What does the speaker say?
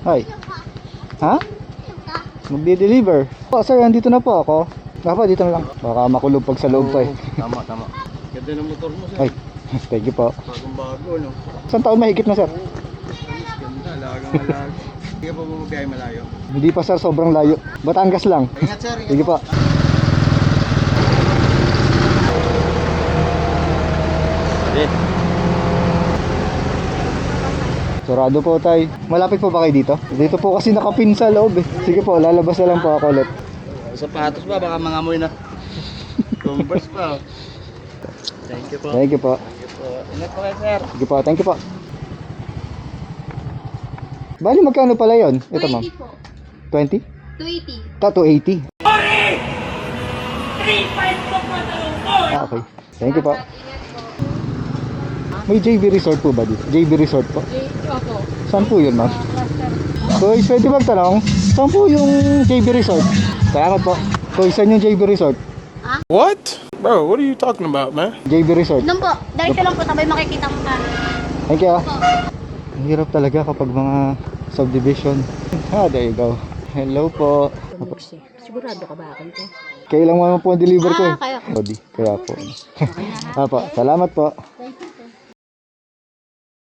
Ay. Ha? Magde-deliver. Po, sir, andito na po ako. Dapat dito na lang. Baka makulog pag sa loob pa eh. Tama. Ganda ng motor mo, sir. Ay, thank you po. Bagong-bago, no? Isang taon mahigit na, sir. Ganda, alagang-alaga. Hindi ka pa bumabiyay malayo? Hindi pa, sir, sobrang layo. Batangas lang. Ingat, sir. Sige po. Sarado po, tay. Malapit po ba kayo dito? Dito po kasi nakapin sa loob eh. Sige po, lalabas na lang po ako ulit. Sapatos ba? Baka mangamoy na. Converse pa. Thank you po. Thank you po. Ingat po kayo, sir. Sige po, thank you po. Bali, magkano pala yon? Ito, ma'am. 280 po. 20? 280. Ta, 280. Okay. Thank you po. Ingat po. May JB Resort po ba dito? JB Resort po. Opo. Saan po yun, ma'am? Cluster. Toys, pwede magtanong? Saan po yung JB Resort? Salamat po. Toys, saan yung JB Resort? What? Bro, what are you talking about, man? JB Resort. Doon po. Diretso lang po. Sabay makikita mo ka. Thank you. Ang hirap talaga kapag mga subdivision. There you go. Hello po. Sigurado ka ba akin to? Kailan mo po ang deliver ko eh. Kaya. Kaya po. Apa, salamat po.